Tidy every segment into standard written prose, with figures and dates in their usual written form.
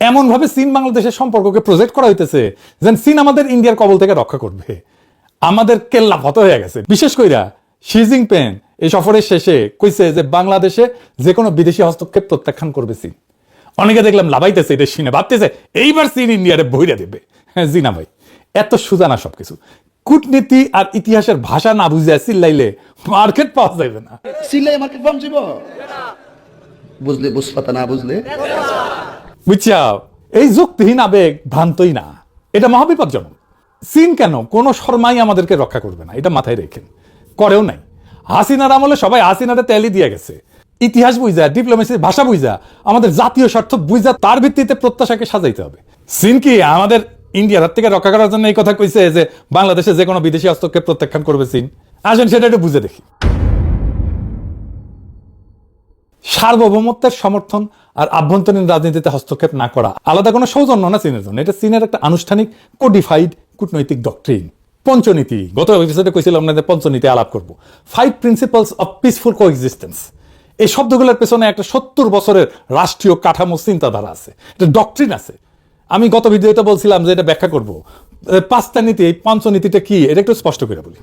এমন ভাবে চীন বাংলাদেশের সম্পর্ককে প্রজেক্ট করা হইতেছে যেন চীন আমাদের ইন্ডিয়ার কবল থেকে রক্ষা করবে। আমাদের কেল্লা ফত হয়ে গেছে। বিশেষ কইরা শি জিনপিং এই সফরের শেষে কইছে যে বাংলাদেশে যে কোনো বিদেশি হস্তক্ষেপ প্রত্যাখ্যান করবে চীন। অনেকে দেখলাম লাভাইতেছে এটা শুনে, ভাবতেছে এইবার চীন ইন্ডিয়ারে বইরা দেবে। হ্যাঁ জি না ভাই, এত সোজা না সবকিছু। কূটনীতি আর ইতিহাসের ভাষা না বুঝে চিল্লাইলে মার্কেট পাওয়া যাবে না। চিল্লাই মার্কেট পাওয়া যাবে বুঝলে বুঝপাতা না বুঝলে বুঝছা, এই যুক্তিহীন আবেগ ভ্রান্তই না, এটা মহাবিপজ্জনক। চীন কেন কোনো শর্মাই আমাদেরকে রক্ষা করবে না, এটা মাথায় রেখেন। করেও নাই। হাসিনার আমলে সবাই হাসিনারে তেলি দিয়ে গেছে। ইতিহাস বুঝা, ডিপ্লোমেসির ভাষা বুঝা, আমাদের জাতীয় স্বার্থ বুঝা, তার ভিত্তিতে প্রত্যাশাকে সাজাইতে হবে। চীন কি আমাদের ইন্ডিয়ার হাত থেকে রক্ষা করার জন্য এই কথা কইছে যে বাংলাদেশে যে কোনো বিদেশি হস্তক্ষেপ প্রত্যাখ্যান করবে চীন? আসেন সেটা একটু বুঝে দেখি। সার্বভৌমত্বের সমর্থন আর আভ্যন্তরীণ রাজনীতিতে হস্তক্ষেপ না করা আলাদা কোনো সৌজন্য না চীনের জন্য, এটা চীনের একটা আনুষ্ঠানিক কোডিফাইড কূটনৈতিক ডক্ট্রিন। পঞ্চনীতি, গত এপিসোডে কইছিলাম আপনাদের পঞ্চনীতি আলাপ করব। 5 প্রিন্সিপালস অফ পিসফুল কোএক্সিস্টেন্স। এই শব্দগুলোর পেছনে একটা 70 বছরের রাষ্ট্রীয় কাঠামো চিন্তাধারা আছে, একটা ডক্ট্রিন আছে। আমি গত ভিডিওতে বলছিলাম যে এটা ব্যাখ্যা করব। 5টা নীতি, এই পঞ্চনীতিটা কি এটা একটু স্পষ্ট করে বলি।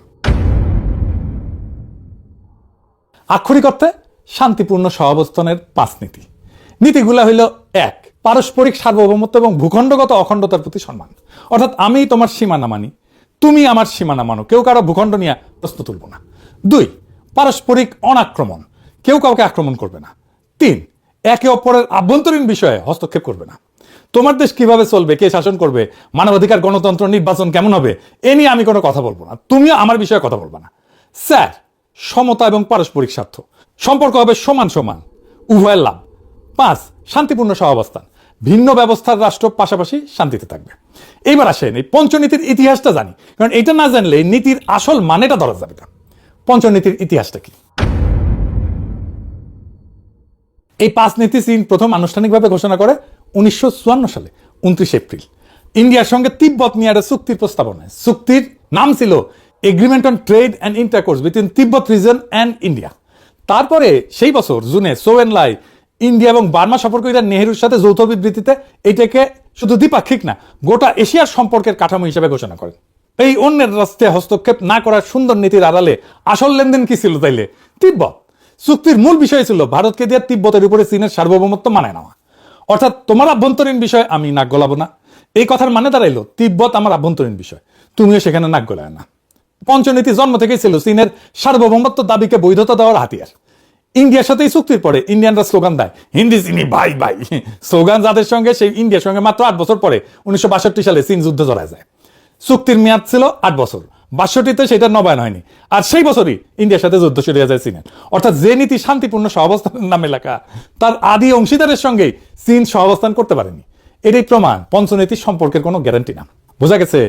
আক্ষরিক অর্থে শান্তিপূর্ণ সহাবস্থানের 5 নীতি। নীতিগুলা হইল: 1, পারস্পরিক সার্বভৌমত্ব এবং ভূখণ্ডগত অখণ্ডতার প্রতি সম্মান। অর্থাৎ আমি তোমার সীমানা মানি, তুমি আমার সীমানা মানো, কেউ কারো ভূখণ্ড নিয়ে প্রশ্ন তুলব না। 2, পারস্পরিক অনাক্রমণ, কেউ কাউকে আক্রমণ করবে না। 3, একে অপরের আভ্যন্তরীণ বিষয়ে হস্তক্ষেপ করবে না। তোমার দেশ কিভাবে চলবে, কে শাসন করবে, মানবাধিকার, গণতন্ত্র, নির্বাচন কেমন হবে, এ নিয়ে আমি কোনো কথা বলবো না, তুমিও আমার বিষয়ে কথা বলবো না। 4, সমতা এবং পারস্পরিক স্বার্থ, সম্পর্ক হবে সমান সমান, উভয়ের লাভ। 5, শান্তিপূর্ণ সহাবস্থান, ভিন্ন ব্যবস্থার রাষ্ট্র পাশাপাশি শান্তিতে থাকবে। এইবার আসেন এই পঞ্চনীতির ইতিহাসটা জানি, কারণ এটা না জানলে নীতির আসল মানেটা ধরা যাবে না। পঞ্চনীতির ইতিহাসটা কি? এই 5 নীতি চীন প্রথম আনুষ্ঠানিকভাবে ঘোষণা করে 1954 সালে 29 এপ্রিল ইন্ডিয়ার সঙ্গে তিব্বত নিয়ে একটা চুক্তির প্রস্তাবনায়। চুক্তির নাম ছিল agreement on trade and intercourse between Tibet reason and India. তারপরে সেই বছর জুনে চৌ এন লাই ইন্ডিয়া এবং বার্মা সফর করে নেহেরুর সাথে যৌথ বিবৃতিতে এটাকে শুধু দ্বিপাক্ষিক না, গোটা এশিয়ার সম্পর্কের কাঠামো হিসেবে ঘোষণা করেন। এই অন্যের রাষ্ট্রে হস্তক্ষেপ না করার সুন্দর নীতির আড়ালে আসল লেনদেন কি ছিল তাইলে? তিব্বত। চুক্তির মূল বিষয় ছিল ভারতকে দিয়ে তিব্বতের উপরে চীনের সার্বভৌমত্ব মানায় নেওয়া। অর্থাৎ তোমার আভ্যন্তরীণ বিষয় আমি নাক গলাবো না। এই কথার মানে দাঁড়াইলো তিব্বত আমার আভ্যন্তরীণ বিষয়, তুমিও সেখানে নাক গলায় না। পঞ্চনীতি জন্ম থেকেই ছিল চীনের সার্বভৌমত্ব দাবিকে বৈধতা দেওয়ার হাতিয়ার। ইন্ডিয়ার সাথে এই চুক্তির পরে ইন্ডিয়ানরা স্লোগান দেয় হিন্দি চিনি ভাই ভাই। স্লোগান যাদের সঙ্গে, সেই ইন্ডিয়ার সঙ্গে মাত্র 8 বছর পরে 1962 সালে চীন যুদ্ধ জড়ায় যায়। চুক্তির মেয়াদ ছিল 8 বছর, 62তে সেটা নবায়ন হয়নি, আর সেই বছরই ইন্ডিয়ার সাথে যুদ্ধ শুরু হয়ে যায় চীনের। অর্থাৎ যে নীতি শান্তিপূর্ণ সহাবস্থানের নামে লেখা, তার আদি অংশীদারের সঙ্গেই চীন সহাবস্থান করতে পারেনি। এটাই প্রমাণ পঞ্চনীতি সম্পর্কের কোনো গ্যারান্টি না। বোঝা গেছে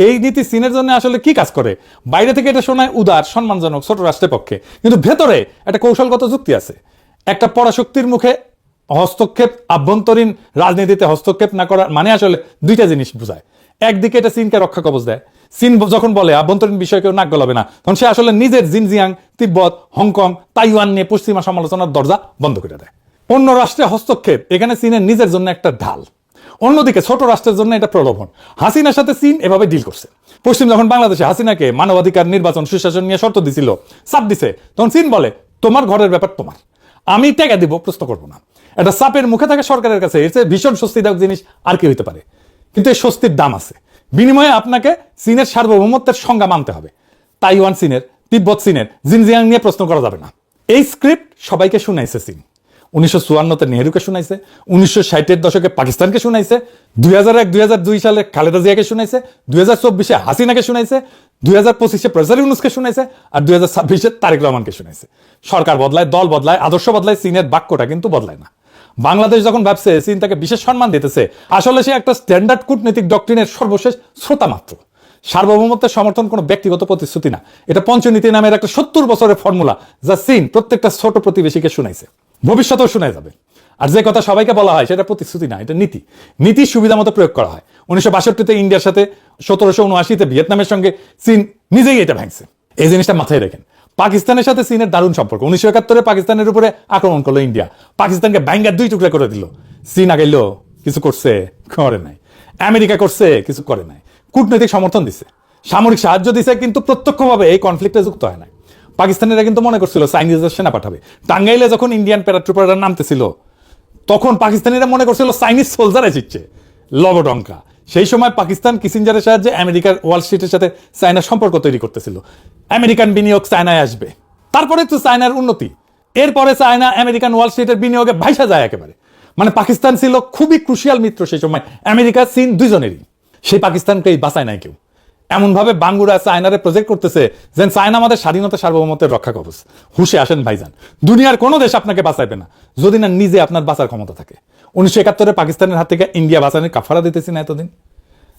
এই নীতি চীনের জন্য আসলে কি কাজ করে? বাইরে থেকে এটা শোনায় উদার, সম্মানজনক, ছোট রাষ্ট্রের পক্ষে, কিন্তু ভেতরে একটা কৌশলগত যুক্তি আছে। একটা পরাশক্তির মুখে হস্তক্ষেপ, আভ্যন্তরীণ রাজনীতিতে হস্তক্ষেপ না করার মানে আসলে 2টা জিনিস বোঝায়। একদিকে এটা চীনকে রক্ষা কবচ দেয়। চীন যখন বলে আভ্যন্তরীণ বিষয় কেউ নাক গলাবে না, তখন সে আসলে নিজের জিনজিয়াং, তিব্বত, হংকং, তাইওয়ান নিয়ে পশ্চিমা সমালোচনার দরজা বন্ধ করে দেয়। অন্য রাষ্ট্রে হস্তক্ষেপ এখানে চীনের নিজের জন্য একটা ঢাল, অন্যদিকে ছোট রাষ্ট্রের জন্য এটা প্রলোভন। হাসিনার সাথে চীন এভাবে ডিল করছে। পশ্চিম যখন বাংলাদেশে হাসিনাকে মানবাধিকার, নির্বাচন, সুশাসন নিয়ে শর্ত দিছিল, চাপ দিছে, তখন চীন বলে তোমার ঘরের ব্যাপার তোমার, আমি টাকা দিব, প্রশ্ন করবো না। এটা চাপের মুখে থাকে সরকারের কাছে, এর চেয়ে ভীষণ স্বস্তিদায়ক জিনিস আর কি হইতে পারে? কিন্তু এই স্বস্তির দাম আছে। বিনিময়ে আপনাকে চীনের সার্বভৌমত্বের সংজ্ঞা মানতে হবে। তাইওয়ান চীনের, তিব্বত চীনের, জিনজিয়াং নিয়ে প্রশ্ন করা যাবে না। এই স্ক্রিপ্ট সবাইকে শুনাইছে চীন। 1954-তে নেহেরুকে শুনাইছে, 1960-এর দশকে পাকিস্তানকে শুনাইছে, 2001-2002 সালে খালেদা জিয়াকে শুনাইছে, 2024-এ হাসিনাকে শুনাইছে, 2025-এ প্রফেসর ইউনূসকে শুনাইছে, আর 2026-এ তারেক রহমানকে শুনাইছে। সরকার বদলায়, দল বদলায়, আদর্শ বদলায়, চীনের বাক্যটা কিন্তু বদলায় না। বাংলাদেশ যখন ভাবছে চীন তাকে বিশেষ সম্মান দিতেছে, আসলে সে একটা স্ট্যান্ডার্ড কূটনৈতিক ডক্ট্রিনের সর্বশেষ শ্রোতা মাত্র। সার্বভৌমত্বের সমর্থন কোনো ব্যক্তিগত প্রতিশ্রুতি না, এটা পঞ্চনীতি নামের একটা 70 বছরের ফর্মুলা, যা চীন প্রত্যেকটা ছোট প্রতিবেশীকে শুনাইছে, ভবিষ্যতেও শোনায় যাবে। আর যে কথা সবাইকে বলা হয় সেটা প্রতিশ্রুতি না, এটা নীতি। নীতি সুবিধা মতো প্রয়োগ করা হয়। 1962-তে ইন্ডিয়ার সাথে, 1779-তে ভিয়েতনামের সঙ্গে চীন নিজেই এটা ভাঙছে। এই জিনিসটা মাথায় রাখেন। পাকিস্তানের সাথে চীনের দারুণ সম্পর্ক। 1971-এ পাকিস্তানের উপরে আক্রমণ করলো ইন্ডিয়া, পাকিস্তানকে ব্যাঙ্গার 2 টুকরা করে দিল। চীন আগাইলো কিছু করছে? করে নাই। আমেরিকা করছে? কিছু করে নাই। কূটনৈতিক সমর্থন দিছে, সামরিক সাহায্য দিছে, কিন্তু প্রত্যক্ষভাবে এই কনফ্লিক্টে যুক্ত হয় না। পাকিস্তানিরা কিন্তু মনে করছিল চাইনিজদের সেনা পাঠাবে। টাঙ্গাইলে যখন ইন্ডিয়ান প্যারাট্রুপাররা নামতেছিল, তখন পাকিস্তানিরা মনে করছিল চাইনিজ সোলজার এসেছে লবডঙ্কা। সেই সময় পাকিস্তান কিসিঞ্জারের সাহায্যে আমেরিকার ওয়াল স্ট্রিটের সাথে চায়নার সম্পর্ক তৈরি করতেছিল। আমেরিকান বিনিয়োগ চায়নায় আসবে, তারপরে তো চায়নার উন্নতি, এরপরে চায়না আমেরিকান ওয়াল স্ট্রিটের বিনিয়োগে ভাইসা যায় একেবারে। মানে পাকিস্তান ছিল খুবই ক্রুশিয়াল মিত্র সেই সময়, আমেরিকা চীন দুইজনেরই। সেই পাকিস্তানকেই বাঁচায় নাই কেউ। এমনভাবে বাঙ্গুরা চায়নারে প্রজেক্ট করতেছে যেন চায়না আমাদের স্বাধীনতা সার্বভৌমত্বের রক্ষা কবচ। হুশে আসেন ভাইজান, দুনিয়ার কোনো দেশ আপনাকে বাঁচাইবে না যদি না নিজে আপনার বাঁচার ক্ষমতা থাকে। 1971 পাকিস্তানের হাত থেকে ইন্ডিয়া বাঁচানোর কাফারা দিতেছি না এতদিন।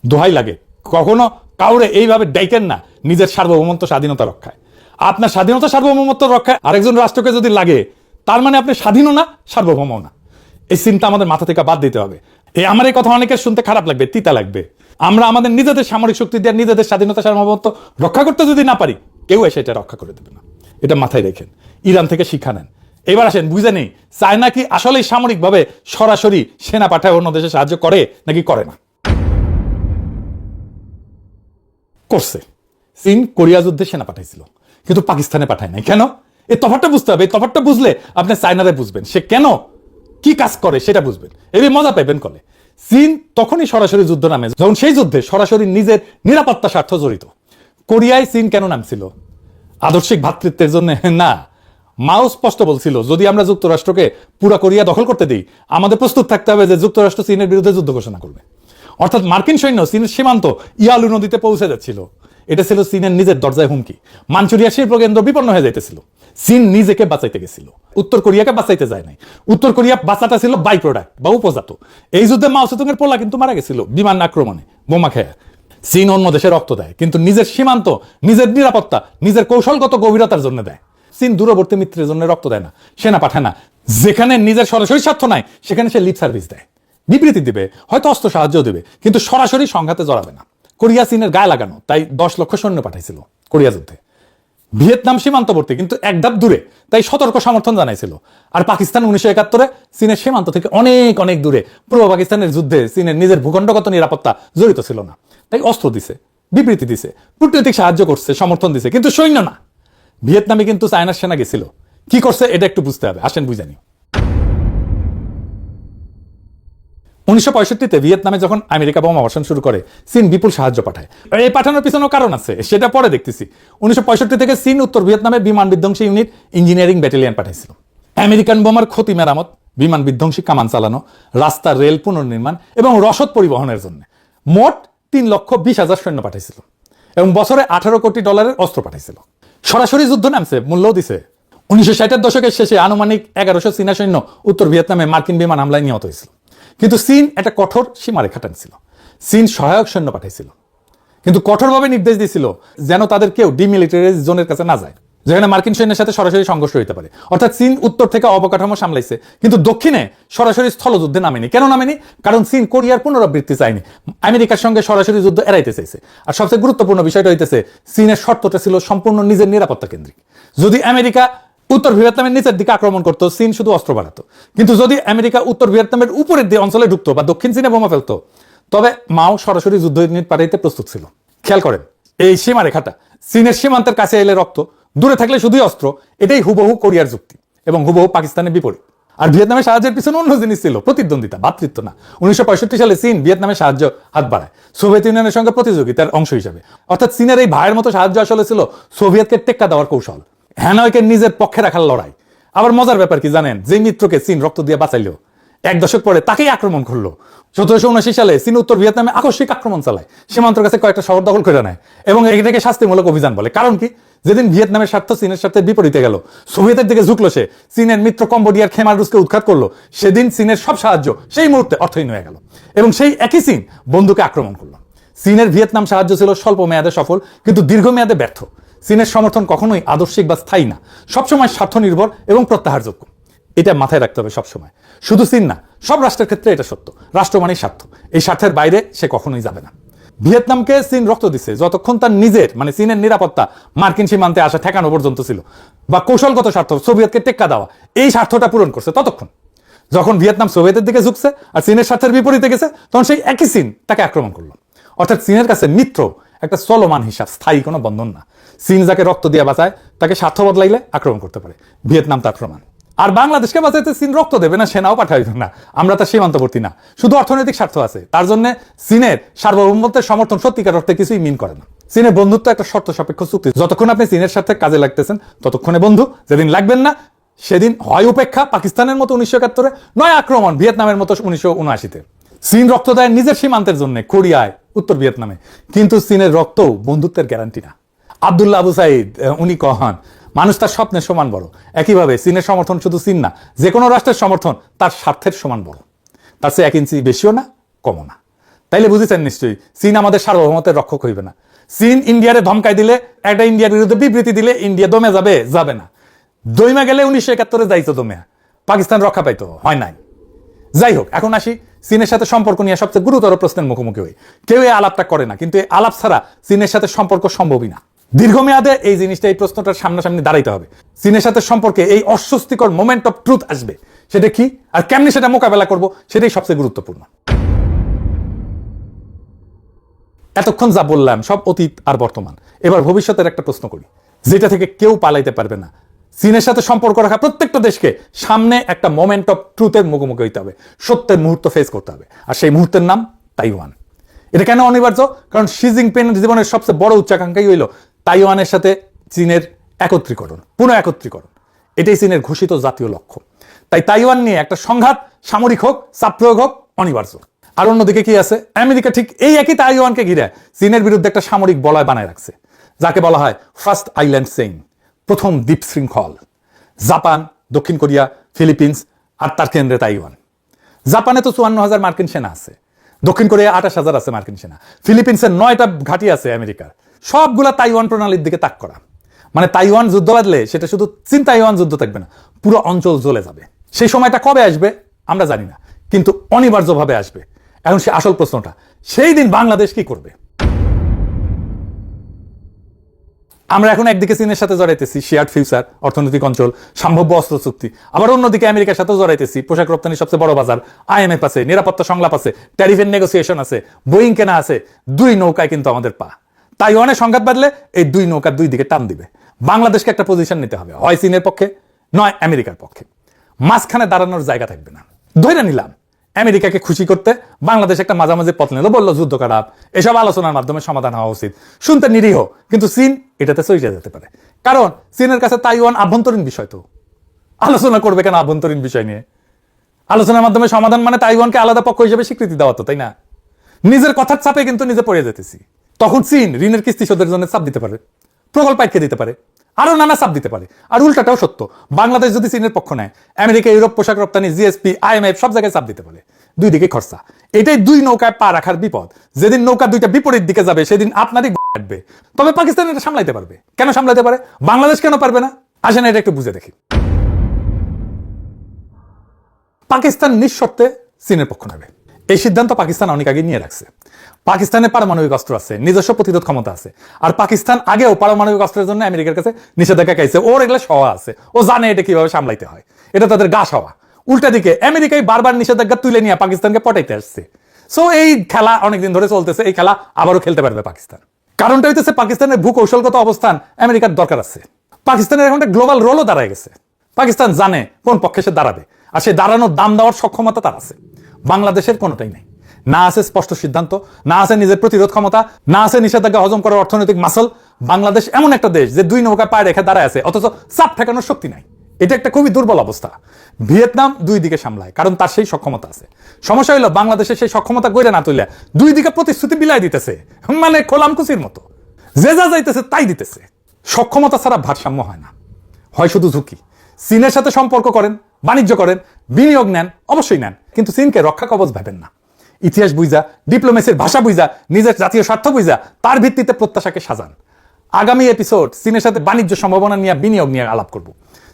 দোহাই লাগে, কখনো কাউরে এইভাবে ডাইকেন না নিজের সার্বভৌমত্ব স্বাধীনতা রক্ষায়। আপনার স্বাধীনতা সার্বভৌমত্ব রক্ষায় আরেকজন রাষ্ট্রকে যদি লাগে, তার মানে আপনি স্বাধীনও না, সার্বভৌমও না। এই চিন্তা আমাদের মাথা থেকে বাদ দিতে হবে। আমার এই কথা অনেকের শুনতে খারাপ লাগবে, তিতা লাগবে। আমরা আমাদের নিজেদের সামরিক শক্তি দিয়ে নিজেদের স্বাধীনতা সার্বভৌমত্ব রক্ষা করতে যদি না পারি, কেউ এসে এটা রক্ষা করে দেবে না। এটা মাথায় রেখেন, ইরান থেকে শিক্ষা নেন। এবার আসেন, বুঝে নেই চায়না কি আসলেই সামরিকভাবে সরাসরি সেনা পাঠায় অন্য দেশে সাহায্য করে নাকি করে না? করছে। চীন কোরিয়া যুদ্ধে সেনা পাঠাইছিল, কিন্তু পাকিস্তানে পাঠায় নাই। কেন? এই তফাৎটা বুঝতে হবে। এই তফাৎটা বুঝলে আপনি চায়নারে বুঝবেন, সে কেন কি কাজ করে সেটা বুঝবেন, এই মজা পাইবেন। কলে চীন তখনই সরাসরি যুদ্ধ নামে যখন সেই যুদ্ধে সরাসরি নিজের নিরাপত্তা স্বার্থ জড়িত। কোরিয়ায় চীন কেন নামছিল? আদর্শিক ভ্রাতৃত্বের জন্য না। মাও স্পষ্ট বলছিল, যদি আমরা যুক্তরাষ্ট্রকে পুরা কোরিয়া দখল করতে দিই, আমাদের প্রস্তুত থাকতে হবে যে যুক্তরাষ্ট্র চীনের বিরুদ্ধে যুদ্ধ ঘোষণা করবে। অর্থাৎ মার্কিন সৈন্য চীনের সীমান্ত ইয়ালু নদীতে পৌঁছে যাচ্ছিল। এটা ছিল চীনের নিজের দরজায় হুমকি। মাঞ্চুরিয়া শিল্প কেন্দ্র বিপন্ন হয়ে যাইতেছিল। চীন নিজেকে বাঁচাইতে গেছিল, উত্তর কোরিয়াকে বাঁচাইতে যায় নাই। উত্তর কোরিয়া বাঁচাটা ছিল বাই প্রোডাক্ট বা উপজাত। এই যুদ্ধে মাও সেতুংয়ের পোলা কিন্তু মারা গেছিল বিমান আক্রমণে, বোমা খেয়ে। চীন অন্য দেশে রক্ত দেয়, কিন্তু নিজের সীমান্ত, নিজের নিরাপত্তা, নিজের কৌশলগত গভীরতার জন্য দেয়। চীন দূরবর্তী মিত্রের জন্য রক্ত দেয় না, সেনা পাঠায় না। যেখানে নিজের সরাসরি স্বার্থ নাই, সেখানে সে লিপ সার্ভিস দেয়, বিবৃতি দিবে, হয়তো অস্ত্র সাহায্য দেবে, কিন্তু সরাসরি সংঘাতে জড়াবে না। কোরিয়া চীনের গায়ে লাগানো, তাই 10 লক্ষ সৈন্য পাঠাইছিল কোরিয়া যুদ্ধে। ভিয়েতনাম সীমান্তবর্তী, কিন্তু এক ধাপ দূরে, তাই সতর্ক সমর্থন জানাইছিল। আর পাকিস্তান 1971 চীনের সীমান্ত থেকে অনেক অনেক দূরে, পূর্ব পাকিস্তানের যুদ্ধে চীনের নিজের ভূখণ্ডগত নিরাপত্তা জড়িত ছিল না, তাই অস্ত্র দিছে, বিবৃতি দিছে, কূটনৈতিক সাহায্য করছে, সমর্থন দিছে, কিন্তু সৈন্য না। ভিয়েতনামে কিন্তু চায়নার সেনা গেছিল, কি করছে এটা একটু বুঝতে হবে। আসেন বুঝে নিই। 1965 ভিয়েতনামে যখন আমেরিকা বোমা বর্ষণ শুরু করে, চীন বিপুল সাহায্য পাঠায়। এই পাঠানোর পিছনেও কারণ আছে, সেটা পরে দেখতেছি। 1965 থেকে চীন উত্তর ভিয়েতনামে বিমান বিধ্বংসী ইউনিট, ইঞ্জিনিয়ারিং ব্যাটালিয়ন পাঠাইছিল। আমেরিকান বোমার ক্ষতি মেরামত, বিমান বিধ্বংসী কামান চালানো, রাস্তা রেল পুনর্নির্মাণ এবং রসদ পরিবহনের জন্য মোট 3,20,000 সৈন্য পাঠাইছিল এবং বছরে $18 কোটি অস্ত্র পাঠাইছিল। সরাসরি যুদ্ধ নামছে, মূল্যও দিছে। 1960-এর দশকের শেষে আনুমানিক 1100 চীনা সৈন্য উত্তর ভিয়েতনামে মার্কিন বিমান হামলায় নিহত হয়েছিল। কিন্তু চীন একটা কঠোর সীমারেখা টানছিল। চীন সহায়ক সৈন্য পাঠাইছিল, কিন্তু কঠোরভাবে নির্দেশ দিয়েছিল যেন তাদের কেউ ডিমিলিটারাইজ জোনের কাছে না যায়, যেখানে মার্কিন সৈন্যের সাথে সরাসরি সংঘর্ষ হইতে পারে। অর্থাৎ চীন উত্তর থেকে অবকাঠামো সামলাইছে, কিন্তু দক্ষিণে সরাসরি স্থলযুদ্ধে নামেনি। কেন নামেনি? কারণ চীন কোরিয়ার পুনরাবৃত্তি চায়নি, আমেরিকার সঙ্গে সরাসরি যুদ্ধ এড়াইতে চাইছে। আর সবচেয়ে গুরুত্বপূর্ণ বিষয়টা হইতেছে, চীনের শর্তটা ছিল সম্পূর্ণ নিজের নিরাপত্তা কেন্দ্রিক। যদি আমেরিকা উত্তর ভিয়েতনামের নিচের দিকে আক্রমণ করতো, চীন শুধু অস্ত্র বাড়াতো। কিন্তু যদি আমেরিকা উত্তর ভিয়েতনামের উপরের দিকে অঞ্চলে ঢুকতো বা দক্ষিণ চীনে বোমা ফেলতো, তবে মাও সরাসরি যুদ্ধ ইউনিট পাঠাইতে প্রস্তুত ছিল। খেয়াল করেন এই সীমারেখাটা, চীনের সীমান্তের কাছে এলে রক্ত, দূরে থাকলে শুধুই অস্ত্র। এটাই হুবহু কোরিয়ার যুক্তি এবং হুবহু পাকিস্তানের বিপরীত। আর ভিয়েতনামের সাহায্যের পিছনে অন্য জিনিস ছিল, প্রতিদ্বন্দ্বিতা, ভ্রাতৃত্ব না। 1965 সালে চীন ভিয়েতনামের সাহায্য হাত বাড়ায় সোভিয়েত ইউনিয়নের সঙ্গে প্রতিযোগিতার অংশ হিসেবে। অর্থাৎ চীনের এই ভাইয়ের মতো সাহায্য আসলে ছিল সোভিয়েতকে টেক্কা দেওয়ার কৌশল, হ্যানয়কে নিজের পক্ষে রাখার লড়াই। আবার মজার ব্যাপার কি জানেন? যে মিত্রকে চীন রক্ত দিয়ে বাঁচাইলো, 1 দশক পরে তাকেই আক্রমণ করলো। 1779 সালে চীন উত্তর ভিয়েতনামে আকস্মিক আক্রমণ চালায়, সীমান্তের কাছে কয়েকটা শহর দখল করে নেয় এবং এটাকে শাস্তিমূলক অভিযান বলে। কারণ কি? যেদিন ভিয়েতনামের স্বার্থ চীনের স্বার্থের বিপরীতে গেল, সোভিয়েতের দিকে ঝুঁকলো সে, চীনের মিত্র কম্বোডিয়ার খেমার রুশকে উৎখাত করলো, সেদিন চীনের সব সাহায্য সেই মুহূর্তে অর্থহীন হয়ে গেল এবং সেই একই চীন বন্ধুকে আক্রমণ করলো। চীনের ভিয়েতনাম সাহায্য ছিল স্বল্প মেয়াদে সফল, কিন্তু দীর্ঘমেয়াদে ব্যর্থ। চীনের সমর্থন কখনোই আদর্শিক বা স্থায়ী না, সবসময় স্বার্থ নির্ভর এবং প্রত্যাহারযোগ্য। এটা মাথায় রাখতে হবে সবসময়। শুধু চীন না, সব রাষ্ট্রের ক্ষেত্রে এটা সত্য। রাষ্ট্র মানেই স্বার্থ, এই স্বার্থের বাইরে সে কখনোই যাবে না। ভিয়েতনামকে চীন রক্ত দিচ্ছে যতক্ষণ তার নিজের মানে চীনের নিরাপত্তা মার্কিন সীমান্তে আসা ঠেকানো পর্যন্ত ছিল, বা কৌশলগত স্বার্থ সোভিয়েতকে টেক্কা দেওয়া, এই স্বার্থটা পূরণ করছে ততক্ষণ। যখন ভিয়েতনাম সোভিয়েতের দিকে ঝুঁকছে আর চীনের স্বার্থের বিপরীতে গেছে, তখন সেই একই চীন তাকে আক্রমণ করলো। অর্থাৎ চীনের কাছে মিত্র একটা চলমান হিসাব, স্থায়ী কোনো বন্ধন না। চীন যাকে রক্ত দিয়ে বাঁচায় তাকে স্বার্থ বদলাইলে আক্রমণ করতে পারে। ভিয়েতনাম তার প্রমাণ। আর বাংলাদেশকে বাঁচাইতে চীন রক্ত দেবে না, সেনাও পাঠাইবে না, আমরা তার সীমান্তবর্তী না। শুধু অর্থনৈতিক স্বার্থ আছে, তার জন্য চীনের সার্বভৌমত্বের সমর্থন সত্যিকার অর্থে কিছুই মিন করে না। চীনের বন্ধুত্ব একটা শর্ত সাপেক্ষ চুক্তি, যতক্ষণ আপনি চীনের সাথে কাজে লাগতেছেন ততক্ষণে বন্ধু, যেদিন লাগবেন না সেদিন হয় উপেক্ষা, পাকিস্তানের মতো 1971, নয় আক্রমণ ভিয়েতনামের মতো 1979-তে। চীন রক্ত দেয় নিজের সীমান্তের জন্য, কোরিয়ায়, উত্তর ভিয়েতনামে, কিন্তু চীনের রক্ত বন্ধুত্বের গ্যারান্টি না। আব্দুল্লাহ আবু সাইদ উনি কহান, মানুষ তার স্বপ্নের সমান বড়। একইভাবে চীনের সমর্থন শুধু চীন না, যে কোনো রাষ্ট্রের সমর্থন তার স্বার্থের সমান বড়, তার চেয়ে 1 ইঞ্চি বেশিও না কমও না। তাইলে বুঝেছেন নিশ্চয়ই চীন আমাদের সার্বভৌমত্বের রক্ষক হইবে না। চীন ইন্ডিয়ারে ধমকাই দিলে, একটা ইন্ডিয়ার বিরুদ্ধে বিবৃতি দিলে ইন্ডিয়া দমে যাবে? যাবে না। দইমা গেলে 1971 যাইতো দমে, পাকিস্তান রক্ষা পাইতো, হয় নাই। যাই হোক, এখন আসি চীনের সাথে সম্পর্ক নিয়ে সবচেয়ে গুরুতর প্রশ্নের মুখোমুখি হই। কেউ এই আলাপটা করে না, কিন্তু এই আলাপ ছাড়া চীনের সাথে সম্পর্ক সম্ভবই না। দীর্ঘমেয়াদে এই জিনিসটা, এই প্রশ্নটার সামনাসামনি দাঁড়াইতে হবে। চীনের সাথে সম্পর্কে এই অস্বস্তিকর মোমেন্ট অফ ট্রুথ আসবে, সেটা কি আর কেমনি সেটা মোকাবেলা করব, সেটাই সবচেয়ে গুরুত্বপূর্ণ। এতক্ষণ যা বললাম সব অতীত আর বর্তমান। এবার ভবিষ্যতের একটা প্রশ্ন করি, যেটা থেকে কেউ পালাইতে পারবে না। চীনের সাথে সম্পর্ক রাখা প্রত্যেকটা দেশকে সামনে একটা মোমেন্ট অফ ট্রুথের মুখোমুখি হইতে হবে, সত্যের মুহূর্ত ফেস করতে হবে। আর সেই মুহূর্তের নাম তাইওয়ান। এটা কেন অনিবার্য? কারণ শি জিনপিংয়ের জীবনের সবচেয়ে বড় উচ্চাকাঙ্ক্ষাই হইল তাইওয়ানের সাথে চীনের একত্রীকরণ, পুনঃ একত্রীকরণ। এটাই চীনের ঘোষিত জাতীয় লক্ষ্য। তাই তাইওয়ান নিয়ে একটা সংঘাত, সামরিক হোক, চাপ প্রয়োগ হোক, অনিবার্য। আর অন্যদিকে কি আছে? আমেরিকা ঠিক এই একই তাইওয়ানকে ঘিরে চীনের বিরুদ্ধে একটা সামরিক বলয় বানায় রাখছে, যাকে বলা হয় ফার্স্ট আইল্যান্ড চেইন, প্রথম দ্বীপ শৃঙ্খল। জাপান, দক্ষিণ কোরিয়া, ফিলিপিন্স আর তার কেন্দ্রে তাইওয়ান। জাপানে তো 54,000 মার্কিন সেনা আছে, দক্ষিণ কোরিয়া 28,000 আছে মার্কিন সেনা, ফিলিপিন্সের 9টা ঘাঁটি আছে আমেরিকার। সবগুলা তাইওয়ান প্রণালীর দিকে তাক করা। মানে তাইওয়ান যুদ্ধ বাঁধলে সেটা শুধু চীন তাইওয়ান যুদ্ধ থাকবে না, পুরো অঞ্চল জ্বলে যাবে। সেই সময়টা কবে আসবে আমরা জানি না, কিন্তু অনিবার্যভাবে আসবে। এখন সে আসল প্রশ্নটা, সেই দিন বাংলাদেশ কি করবে? আমরা এখন একদিকে চীনের সাথে জড়াইতেছি শেয়ার্ড ফিউচার, অর্থনৈতিক অঞ্চল, সম্ভাব্য অস্ত্র চুক্তি। আবার অন্যদিকে আমেরিকার সাথেও জড়াইতেছি, পোশাক রপ্তানি সবচেয়ে বড় বাজার, IMF আছে, নিরাপত্তা সংলাপ আছে, ট্যারিফের নেগোসিয়েশন আছে, বোয়িং কেনা আছে। 2 নৌকায় কিন্তু আমাদের পা। তাইওয়ানের সংঘাত বাদলে এই 2 নৌকা 2 দিকে টান দিবে। বাংলাদেশকে একটা পজিশন নিতে হবে, হয় চীনের পক্ষে নয় আমেরিকার পক্ষে। মাঝখানে দাঁড়ানোর জায়গা থাকবে না। ধরে নিলাম আমেরিকাকে খুশি করতে বাংলাদেশ একটা মাঝামাঝি পথ নিল, বললো যুদ্ধ খারাপ, এসব আলোচনার মাধ্যমে সমাধান হওয়া উচিত। শুনতে নিরীহ, কিন্তু চীন এটাতে চলে যেতে পারে। কারণ চীনের কাছে তাইওয়ান আভ্যন্তরীণ বিষয়। তো আলোচনা করবে কেন আভ্যন্তরীণ বিষয় নিয়ে? আলোচনার মাধ্যমে সমাধান মানে তাইওয়ানকে আলাদা পক্ষ হিসেবে স্বীকৃতি দেওয়া, তো তাই না? নিজের কথার চাপে কিন্তু নিজে পড়ে যেতেছি। তখন চীন ঋণের কিস্তি শোধের জন্য চাপ দিতে পারে, প্রকল্প আটকে দিতে পারে, আরো নানা চাপ দিতে পারে। আর উল্টাটাও সত্য, বাংলাদেশ যদি চীনের পক্ষ নেয়, আমেরিকা, ইউরোপ, পোশাক রপ্তানি, GSP, IMF সব জায়গায় চাপ দিতে পারে। 2 দিকে খরচা। এটাই 2 নৌকায় পা রাখার বিপদ। যেদিন নৌকা 2টা বিপরীত দিকে যাবে সেদিন আপনারই কাটবে। তবে পাকিস্তান এটা সামলাইতে পারবে। কেন সামলাইতে পারে? বাংলাদেশ কেন পারবে না? আসেন এটা একটু বুঝে দেখি। পাকিস্তান নিঃশর্তে চীনের পক্ষ নেবে, এই সিদ্ধান্ত পাকিস্তান অনেক আগে নিয়ে রাখছে। পাকিস্তানের পারমাণবিক অস্ত্র আছে, নিজস্ব প্রতিরোধ ক্ষমতা আছে। আর পাকিস্তান আগেও পারমাণবিক অস্ত্রের জন্য আমেরিকার কাছে নিষেধাজ্ঞা খাইছে। ওর এগুলো সওয়া আছে, ও জানে এটা কিভাবে সামলাইতে হয়, এটা তাদের গা সওয়া। উল্টা দিকে আমেরিকায় বারবার নিষেধাজ্ঞা তুলে নিয়ে পাকিস্তানকে পটাইতে আসছে। সো এই খেলা অনেকদিন ধরে চলতেছে, এই খেলা আবারও খেলতে পারবে পাকিস্তান। কারণটা হইতেছে পাকিস্তানের ভূকৌশলগত অবস্থান আমেরিকার দরকার আছে। পাকিস্তানের এখন একটা গ্লোবাল রোলও দাঁড়ায় গেছে। পাকিস্তান জানে কোন পক্ষে সে দাঁড়াবে, আর সে দাঁড়ানোর দাম দেওয়ার সক্ষমতা তার আছে। বাংলাদেশের কোনোটাই নেই। না আছে স্পষ্ট সিদ্ধান্ত, না আছে নিজের প্রতিরোধ ক্ষমতা, না আছে নিষেধাজ্ঞা হজম করার অর্থনৈতিক মাসল। বাংলাদেশ এমন একটা দেশ যে 2 নৌকা পায়ে রেখে দাঁড়ায় আছে, অথচ চাপ ঠেকানোর শক্তি নাই। এটা একটা খুবই দুর্বল অবস্থা। ভিয়েতনাম 2 দিকে সামলায়, কারণ তার সেই সক্ষমতা আছে। সমস্যা হইলো বাংলাদেশের সেই সক্ষমতা গড়ে না তুলে 2 দিকে প্রতিশ্রুতি বিলাই দিতেছে, মানে খোলামকুচির মতো যে যা যাইতেছে তাই দিতেছে। সক্ষমতা ছাড়া ভারসাম্য হয় না, হয় শুধু ঝুঁকি। চীনের সাথে সম্পর্ক করেন, বাণিজ্য করেন, বিনিয়োগ নেন, অবশ্যই নেন, কিন্তু চীনকে রক্ষা কবচ ভাবেন না। ইতিহাস বুঝা, ডিপ্লোমেসির ভাষা বুঝা, নিজের জাতীয় স্বার্থ বুঝা তার ভিত্তিতে প্রত্যাশাকে সাজান। আগামী এপিসোড চীনের সাথে বাণিজ্য সম্ভাবনা নিয়ে, বিনিয়োগ নিয়ে আলাপ করব।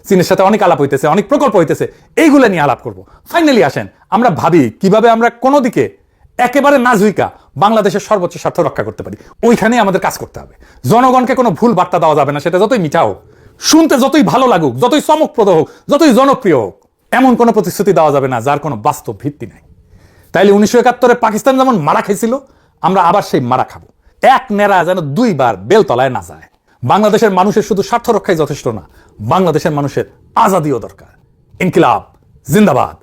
চীনের সাথে অনেক আলাপ হইতেছে, অনেক প্রকল্প হইতেছে, এইগুলো নিয়ে আলাপ করব। ফাইনালি আসেন আমরা ভাবি কিভাবে আমরা কোনো দিকে একেবারে না ঝুইকা বাংলাদেশের সর্বোচ্চ স্বার্থ রক্ষা করতে পারি। ওইখানে আমাদের কাজ করতে হবে। জনগণকে কোনো ভুল বার্তা দেওয়া যাবে না, সেটা যতই মিঠা হোক, শুনতে যতই ভালো লাগুক, যতই চমকপ্রদ হোক, যতই জনপ্রিয় হোক। এমন কোনো প্রতিশ্রুতি দেওয়া যাবে না যার কোনো বাস্তব ভিত্তি নাই। তাইলে 1971-এ পাকিস্তান যেমন মারা খাইছিল, আমরা আবার সেই মারা খাবো। এক নেড়া যেন দুইবার বেলতলায় না যায়। বাংলাদেশের মানুষের শুধু স্বার্থ রক্ষাই যথেষ্ট না, বাংলাদেশের মানুষের আজাদিও দরকার। ইনকিলাব জিন্দাবাদ।